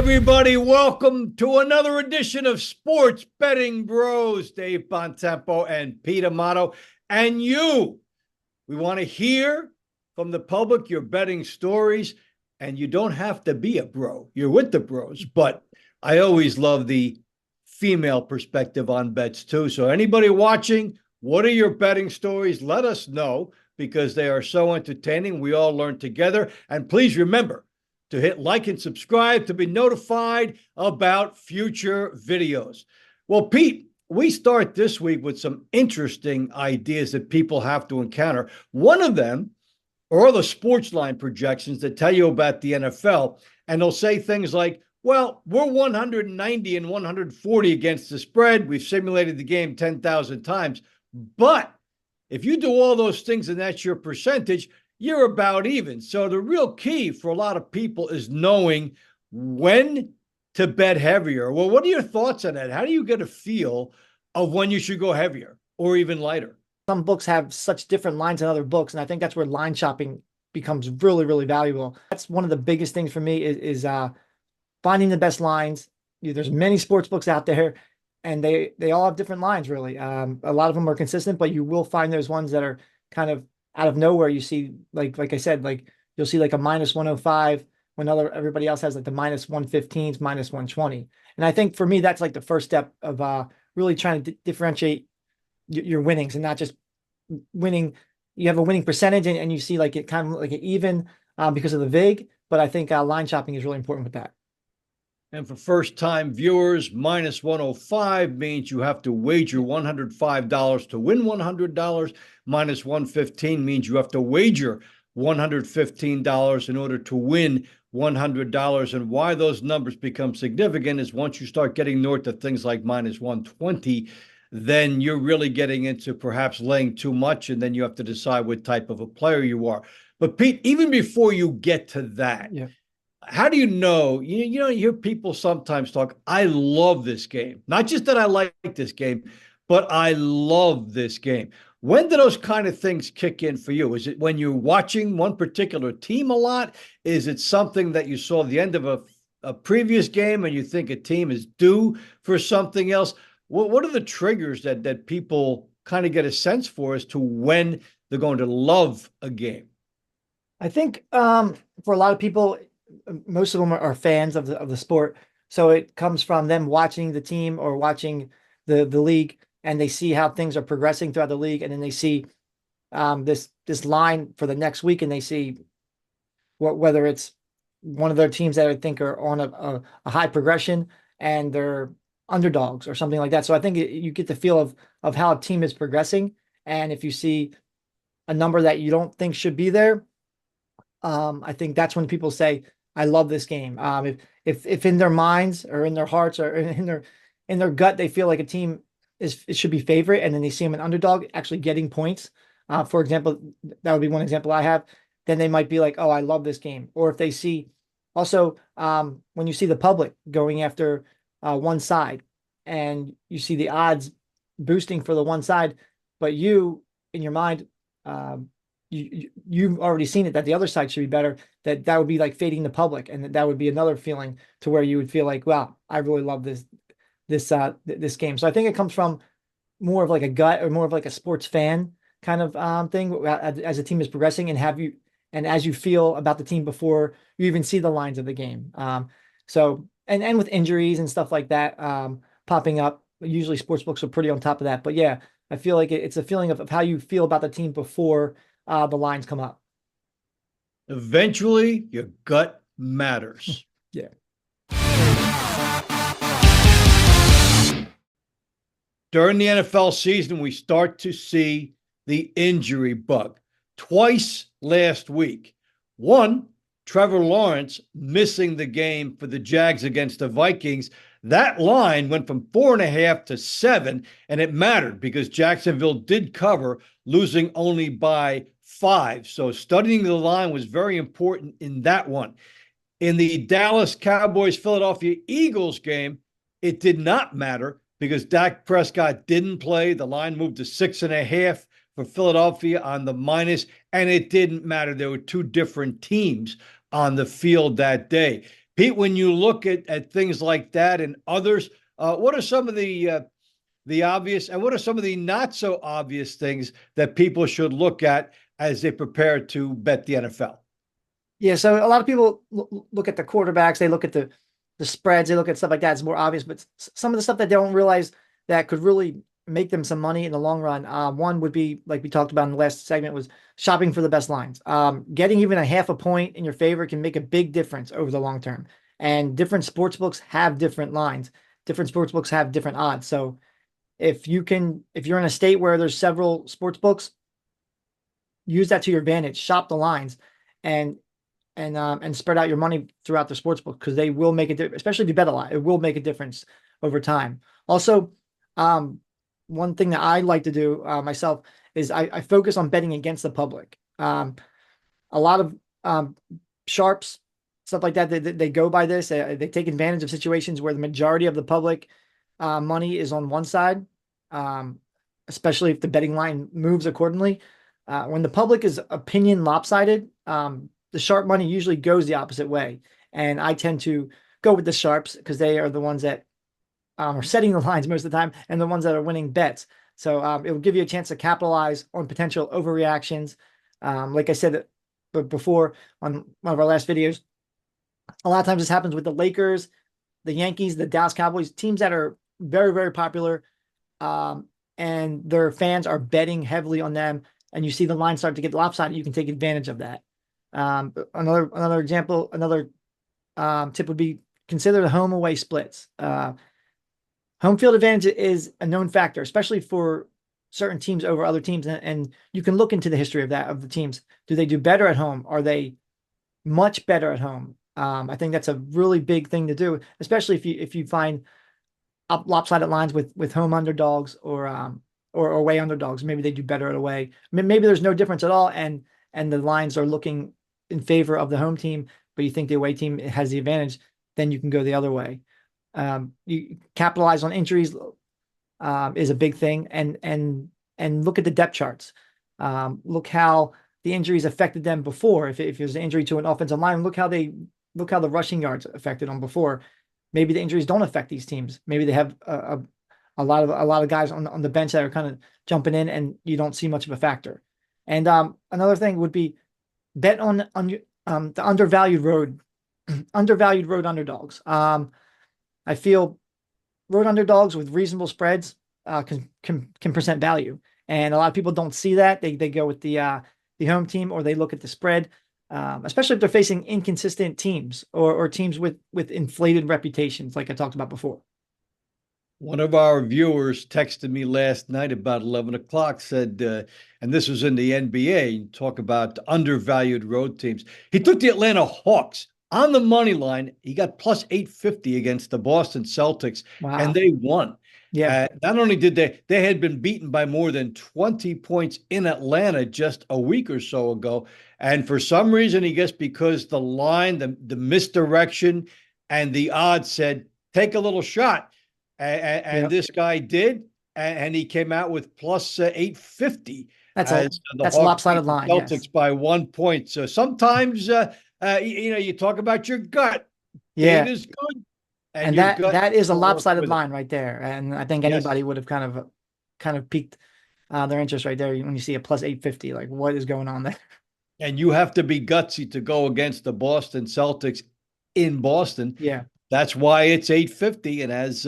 everybody. Welcome to another edition of Sports Betting Bros. Dave Bontempo and Pete Amato. And we want to hear from the public your betting stories. And you don't have to be a bro. You're with the bros. But I always love the female perspective on bets too. So anybody watching, what are your betting stories? Let us know because they are so entertaining. We all learn together. And please remember to hit like and subscribe to be notified about future videos. Well, Pete, we start this week with some interesting ideas that people have to encounter. One of them are the sports line projections that tell you about the NFL, and they'll say things like, well, we're 190 and 140 against the spread. We've simulated the game 10,000 times. But if you do all those things and that's your percentage, you're about even. So the real key for a lot of people is knowing when to bet heavier. Well, what are your thoughts on that? How do you get a feel of when you should go heavier or even lighter? Some books have such different lines than other books, and I think that's where line shopping becomes really, really valuable. That's one of the biggest things for me is finding the best lines. There's many sports books out there, and they all have different lines, really. A lot of them are consistent, but you will find there's ones that are kind of out of nowhere. You see, like I said, like you'll see like a minus 105 when everybody else has like the minus 115s, minus 120. And I think for me, that's like the first step of really trying to differentiate your winnings and not just winning. You have a winning percentage and you see like it kind of like an even because of the VIG. But I think line shopping is really important with that. And for first-time viewers, minus 105 means you have to wager $105 to win $100. Minus 115 means you have to wager $115 in order to win $100. And why those numbers become significant is once you start getting north of things like minus 120, then you're really getting into perhaps laying too much, and then you have to decide what type of a player you are. But Pete, even before you get to that, how do you know? You hear people sometimes talk, I love this game. Not just that I like this game, but I love this game. When do those kind of things kick in for you? Is it when you're watching one particular team a lot? Is it something that you saw at the end of a previous game and you think a team is due for something else? What are the triggers that people kind of get a sense for as to when they're going to love a game? I think for a lot of people, most of them are fans of the sport. So it comes from them watching the team or watching the league, and they see how things are progressing throughout the league. And then they see this line for the next week, and they see whether it's one of their teams that I think are on a high progression and they're underdogs or something like that. So I think you get the feel of how a team is progressing. And if you see a number that you don't think should be there, I think that's when people say, I love this game. If in their minds or in their hearts or in their gut, they feel like a team it should be favorite, and then they see them an underdog actually getting points. For example, that would be one example I have. Then they might be like, oh, I love this game. Or if they see also when you see the public going after one side and you see the odds boosting for the one side, but you in your mind, you've already seen it that the other side should be better, that would be like fading the public, and that would be another feeling to where you would feel like, wow, I really love this game. So I think it comes from more of like a gut or more of like a sports fan kind of thing as a team is progressing, and as you feel about the team before you even see the lines of the game. So and with injuries and stuff like that popping up, usually sports books are pretty on top of that. But yeah, I feel like it's a feeling of how you feel about the team before the lines come up. Eventually, your gut matters. Yeah. During the NFL season, we start to see the injury bug. Twice last week. One, Trevor Lawrence missing the game for the Jags against the Vikings. That line went from 4.5 to 7, and it mattered because Jacksonville did cover, losing only by 5. So studying the line was very important in that one. In the Dallas Cowboys Philadelphia Eagles game, it did not matter because Dak Prescott didn't play. The line moved to 6.5 for Philadelphia on the minus, and it didn't matter. There were two different teams on the field that day. Pete, when you look at things like that and others, what are some of the obvious and what are some of the not so obvious things that people should look at as they prepare to bet the NFL? Yeah, so a lot of people look at the quarterbacks, they look at the spreads, they look at stuff like that. It's more obvious, but some of the stuff that they don't realize that could really make them some money in the long run. One would be like we talked about in the last segment was shopping for the best lines. Getting even a half a point in your favor can make a big difference over the long term. And different sports books have different lines. Different sports books have different odds. So if you're in a state where there's several sports books, use that to your advantage. Shop the lines, and and spread out your money throughout the sports book because they will make it, especially if you bet a lot, it will make a difference over time. Also, one thing that I like to do myself is I focus on betting against the public. A lot of sharps, stuff like that, they go by this. They take advantage of situations where the majority of the public money is on one side, especially if the betting line moves accordingly. When the public is opinion lopsided, the sharp money usually goes the opposite way. And I tend to go with the sharps because they are the ones that are setting the lines most of the time and the ones that are winning bets. So it will give you a chance to capitalize on potential overreactions. Like I said before on one of our last videos, a lot of times this happens with the Lakers, the Yankees, the Dallas Cowboys, teams that are very, very popular, and their fans are betting heavily on them. And you see the line start to get lopsided, you can take advantage of that. Another example, another tip would be consider the home away splits. Home field advantage is a known factor, especially for certain teams over other teams. And you can look into the history of that, of the teams. Do they do better at home? Are they much better at home? I think that's a really big thing to do, especially if you find lopsided lines with home underdogs or away underdogs. Maybe they do better at away. Maybe there's no difference at all, and the lines are looking in favor of the home team, but you think the away team has the advantage. Then you can go the other way. You capitalize on injuries is a big thing, and look at the depth charts. Look how the injuries affected them before. If there's an injury to an offensive line, look how the rushing yards affected them before. Maybe the injuries don't affect these teams. Maybe they have a lot of guys on the bench that are kind of jumping in, and you don't see much of a factor. And another thing would be bet on the undervalued road underdogs. I feel road underdogs with reasonable spreads can present value, and a lot of people don't see that. They go with the home team, or they look at the spread, especially if they're facing inconsistent teams or teams with inflated reputations, like I talked about before. One of our viewers texted me last night about 11 o'clock, said, and this was in the NBA, talk about undervalued road teams. He took the Atlanta Hawks on the money line. He got plus 850 against the Boston Celtics, Wow. and they won. Yeah. Not only did they had been beaten by more than 20 points in Atlanta just a week or so ago. And for some reason, I guess because the line, the misdirection, and the odds said, take a little shot. And Yep. this guy did, and he came out with plus 850. That's Hawks lopsided beat the line. Celtics Yes. by 1 point. So sometimes, you talk about your gut. Yeah. Data's good, And your gut that is a will work lopsided with it. line right there. And I think Yes. anybody would have kind of piqued their interest right there when you see a plus 850. Like, what is going on there? And you have to be gutsy to go against the Boston Celtics in Boston. Yeah. That's why it's 850. And as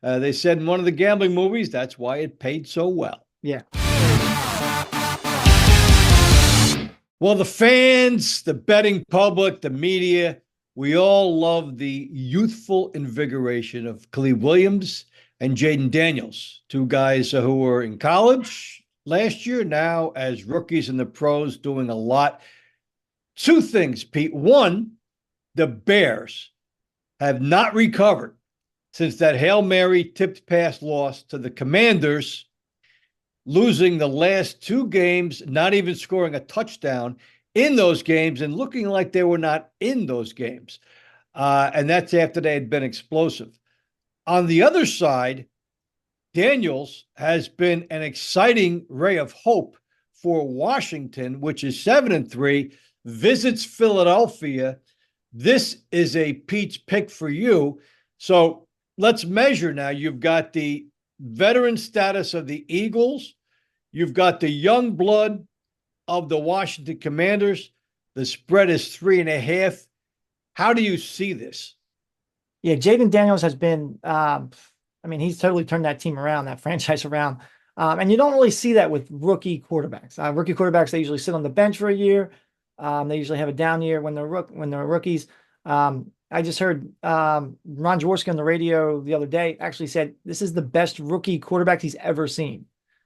they said in one of the gambling movies, that's why it paid so well. Yeah. Well, the fans, the betting public, the media, we all love the youthful invigoration of Khalid Williams and Jaden Daniels, two guys who were in college last year, now as rookies in the pros, doing a lot. Two things, Pete. One, the Bears have not recovered since that Hail Mary tipped pass loss to the Commanders, losing the last two games, not even scoring a touchdown in those games, and looking like they were not in those games. And that's after they had been explosive. On the other side, Daniels has been an exciting ray of hope for Washington, which is 7-3, visits Philadelphia this is a Pete's pick for you. So let's measure now. You've got the veteran status of the Eagles. You've got the young blood of the Washington Commanders. The spread is 3.5. How do you see this? Yeah, Jaden Daniels has been, I mean, he's totally turned that team around, that franchise around. And you don't really see that with rookie quarterbacks. Rookie quarterbacks, they usually sit on the bench for a year. They usually have a down year when they're rookies. I just heard Ron Jaworski on the radio the other day actually said this is the best rookie quarterback he's ever seen.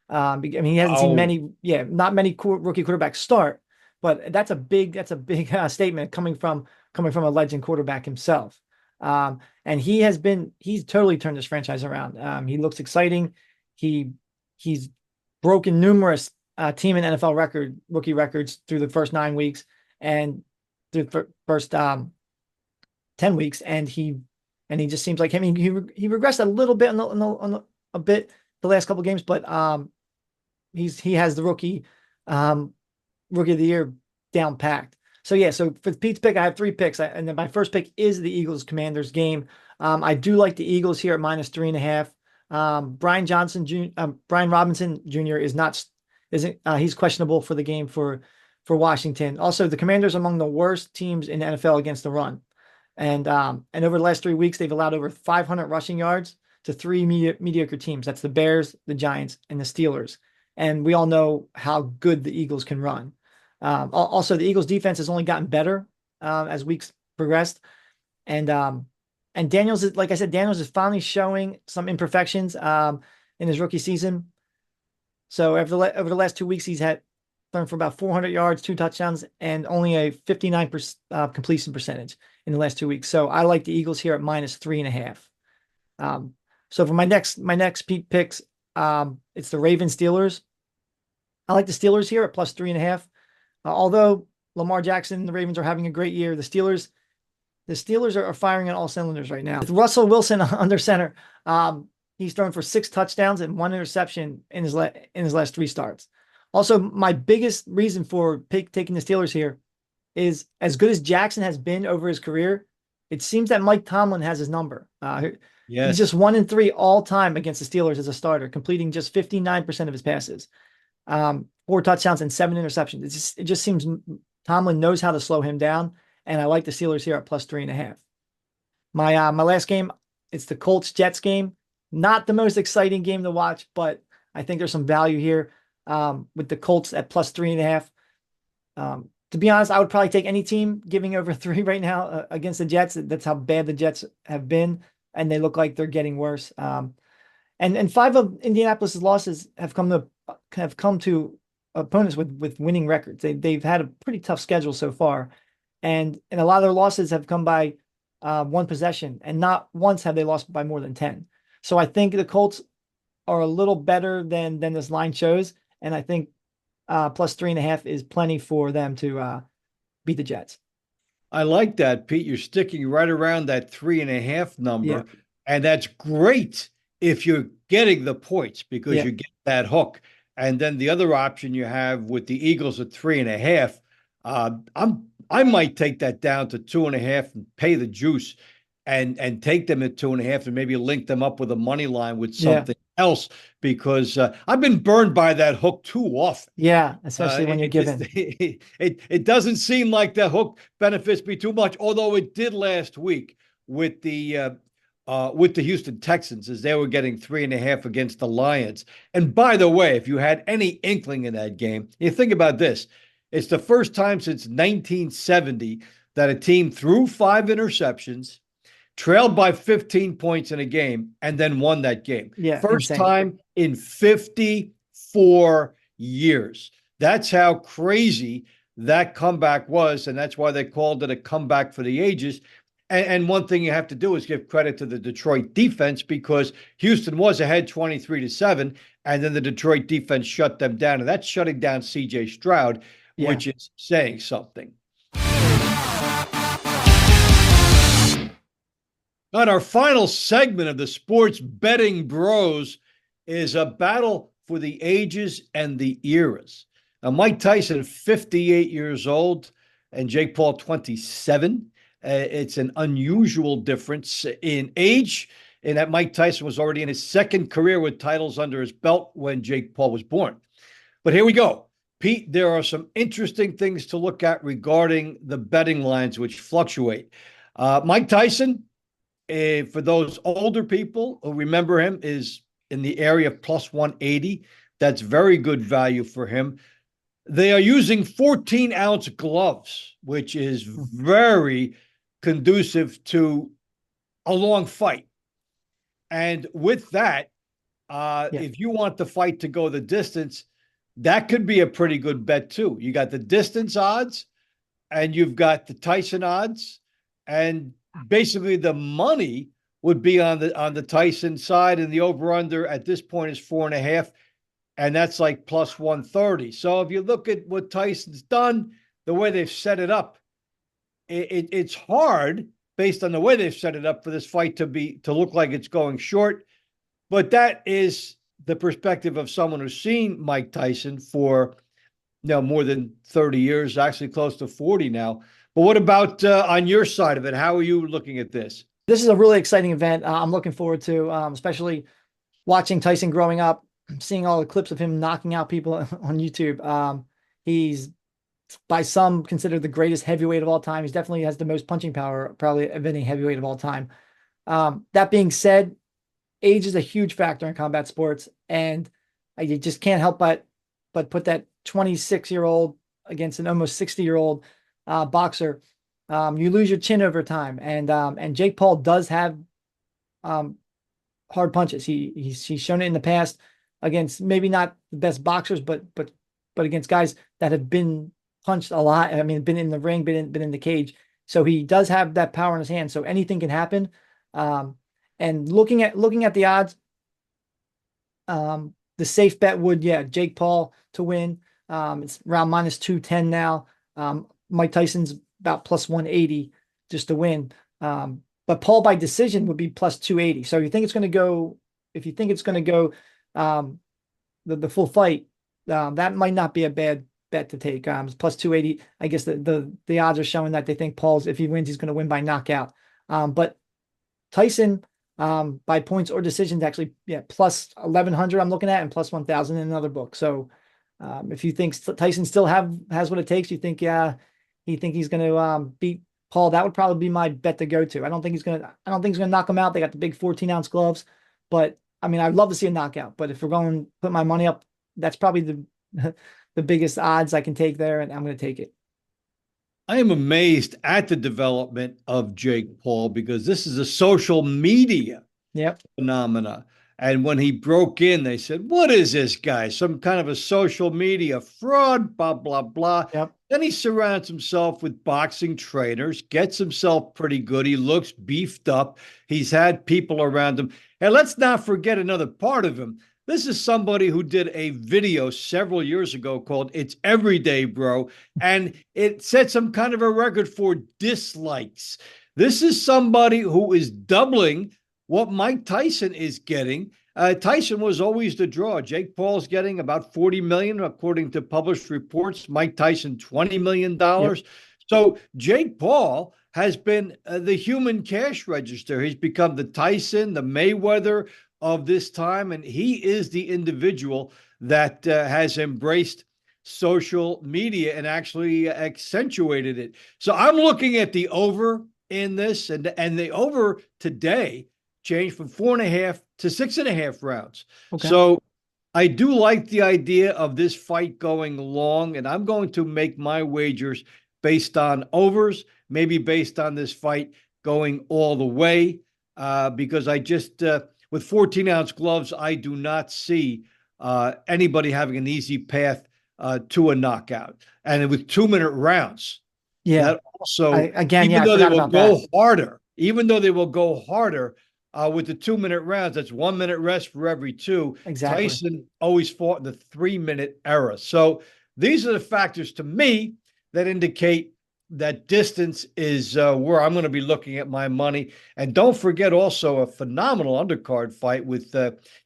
I mean, he hasn't seen many, not many rookie quarterbacks start, but that's a big statement coming from a legend quarterback himself. And he's totally turned this franchise around. He looks exciting. He's broken numerous team and NFL rookie records through the first 9 weeks and through the first 10 weeks. And he just seems like him. He regressed a little bit a bit the last couple of games, but he has the rookie of the year down packed. So yeah, so for Pete's pick, I have 3 picks, and then my first pick is the Eagles Commanders game. I do like the Eagles here at -3.5. Brian Robinson Jr. He's questionable for the game for Washington. Also, the Commanders are among the worst teams in the NFL against the run, and over the last 3 weeks, they've allowed over 500 rushing yards to 3 mediocre teams. That's the Bears, the Giants, and the Steelers. And we all know how good the Eagles can run. Also, the Eagles defense has only gotten better as weeks progressed. And Daniels is, like I said, Daniels is finally showing some imperfections in his rookie season. So over the last 2 weeks, he's had thrown for about 400 yards, 2 touchdowns, and only a 59% completion percentage in the last 2 weeks. So I like the Eagles here at -3.5. So for my next Pete picks, it's the Ravens Steelers. I like the Steelers here at +3.5. Although Lamar Jackson and the Ravens are having a great year, the Steelers are firing on all cylinders right now. With Russell Wilson under center, he's thrown for 6 touchdowns and 1 interception in his last 3 starts. Also, my biggest reason for taking the Steelers here is, as good as Jackson has been over his career, it seems that Mike Tomlin has his number. He's just 1-3 all time against the Steelers as a starter, completing just 59% of his passes. 4 touchdowns and 7 interceptions. It just seems Tomlin knows how to slow him down, and I like the Steelers here at +3.5. My last game, it's the Colts-Jets game. Not the most exciting game to watch, but I think there's some value here with the Colts at +3.5. To be honest, I would probably take any team giving over 3 right now against the Jets. That's how bad the Jets have been, and they look like they're getting worse. And 5 of Indianapolis's losses have come to opponents with winning records. They've had a pretty tough schedule so far, and a lot of their losses have come by 1 possession, and not once have they lost by more than 10. So I think the Colts are a little better than this line shows, and I think +3.5 is plenty for them to beat the Jets. I like that, Pete. You're sticking right around that 3.5 number, Yeah. and that's great if you're getting the points because you get that hook. And then the other option you have with the Eagles at 3.5, I might take that down to 2.5 and pay the juice and take them at 2.5 and maybe link them up with a money line with something else, because I've been burned by that hook too often. Yeah, especially when you're given. It doesn't seem like the hook benefits me too much, although it did last week with the Houston Texans, as they were getting 3.5 against the Lions. And by the way, if you had any inkling in that game, you think about this. It's the first time since 1970 that a team threw 5 interceptions, trailed by 15 points in a game, and then won that game. Yeah, first insane. time in 54 years. That's how crazy that comeback was, and that's why they called it a comeback for the ages. And one thing you have to do is give credit to the Detroit defense, because Houston was ahead 23-7, and then the Detroit defense shut them down. And that's shutting down C.J. Stroud, which is saying something. On our final segment of the Sports Betting Bros is a battle for the ages and the eras. Now, Mike Tyson, 58 years old, and Jake Paul, 27. It's an unusual difference in age, and that Mike Tyson was already in his second career with titles under his belt when Jake Paul was born. But here we go. Pete, there are some interesting things to look at regarding the betting lines, which fluctuate. Mike Tyson, for those older people who remember him, is in the area of plus 180. That's very good value for him. They are using 14-ounce gloves, which is very conducive to a long fight. And with that, if you want the fight to go the distance, that could be a pretty good bet too. You got the distance odds, and you've got the Tyson odds, and basically the money would be on the Tyson side, and the over/under at this point is 4.5, and that's like plus 130. So if you look at what Tyson's done, the way they've set it up, it's hard based on the way they've set it up for this fight to look like it's going short. But that is the perspective of someone who's seen Mike Tyson for more than 30 years, actually close to 40 now. But what about on your side of it? How are you looking at this? This is a really exciting event. I'm looking forward to, especially watching Tyson growing up, seeing all the clips of him knocking out people on YouTube. He's by some considered the greatest heavyweight of all time. He definitely has the most punching power, probably of any heavyweight of all time. That being said, age is a huge factor in combat sports, and you just can't help but put that 26-year-old against an almost 60-year-old boxer. You lose your chin over time, and Jake Paul does have hard punches. He's shown it in the past against maybe not the best boxers, but against guys that have been punched a lot. I mean, been in the ring, been in the cage. So he does have that power in his hand. So anything can happen. And looking at the odds, the safe bet would, Jake Paul to win. It's around minus 210 now. Mike Tyson's about plus 180 just to win. But Paul by decision would be plus 280. So if you think it's going to go, the full fight, that might not be a bad bet to take. It's plus 280. I guess the odds are showing that they think Paul's, if he wins, he's going to win by knockout. But Tyson, by points or decisions, actually, plus 1,100 I'm looking at, and plus 1,000 in another book. So if you think Tyson still has what it takes, you think he's going to beat Paul, that would probably be my bet to go to. I don't think he's going to knock him out. They got the big 14-ounce gloves, but I mean, I'd love to see a knockout. But if we're going to put my money up, that's probably the biggest odds I can take there, and I'm going to take it. I am amazed at the development of Jake Paul, because this is a social media phenomena. And when he broke in, they said, what is this guy? Some kind of a social media fraud, blah, blah, blah. Yep. Then he surrounds himself with boxing trainers, gets himself pretty good. He looks beefed up. He's had people around him. And let's not forget another part of him. This is somebody who did a video several years ago called It's Everyday, Bro, and it set some kind of a record for dislikes. This is somebody who is doubling what Mike Tyson is getting. Tyson was always the draw. Jake Paul's getting about $40 million, according to published reports. Mike Tyson, $20 million. Yep. So Jake Paul has been the human cash register. He's become the Tyson, the Mayweather of this time, and he is the individual that has embraced social media and actually accentuated it. So I'm looking at the over in this, and the over today changed from 4.5 to 6.5 rounds. Okay. So I do like the idea of this fight going long, and I'm going to make my wagers based on overs, maybe based on this fight going all the way, because I just with 14-ounce gloves, I do not see anybody having an easy path to a knockout. And with 2-minute rounds, that also, even though they will go harder, with the 2-minute rounds, that's 1 minute rest for every two. Exactly. Tyson always fought in the 3-minute era. So these are the factors to me that indicate that distance is where I'm going to be looking at my money. And don't forget also a phenomenal undercard fight with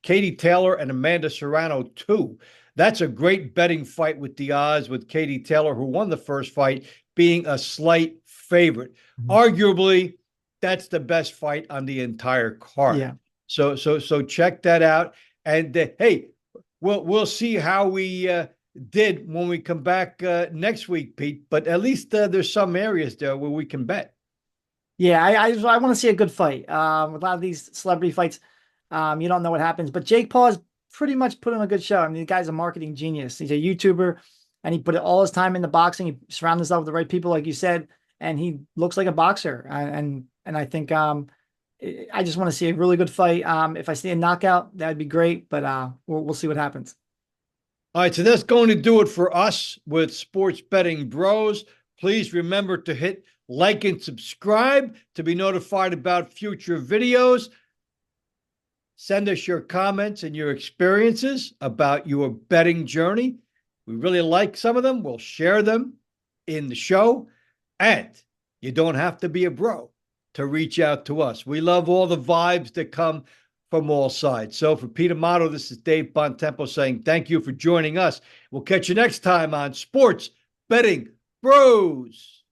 Katie Taylor and Amanda Serrano too. That's a great betting fight with the odds, with Katie Taylor, who won the first fight, being a slight favorite. Mhm. Arguably, that's the best fight on the entire card. Yeah. So check that out. And hey, we'll see how we did when we come back next week, Pete. But at least there's some areas there where we can bet. Yeah, I want to see a good fight. With a lot of these celebrity fights, you don't know what happens. But Jake Paul's pretty much put on a good show. I mean, the guy's a marketing genius. He's a YouTuber, and he put all his time into boxing. He surrounded himself with the right people, like you said, and he looks like a boxer. And I think I just want to see a really good fight. If I see a knockout, that'd be great. But we'll see what happens. All right, so that's going to do it for us with Sports Betting Bros. Please remember to hit like and subscribe to be notified about future videos. Send us your comments and your experiences about your betting journey. We really like some of them. We'll share them in the show. And you don't have to be a bro to reach out to us. We love all the vibes that come from all sides. So for Peter Motto, this is Dave Bontempo saying thank you for joining us. We'll catch you next time on Sports Betting Bros.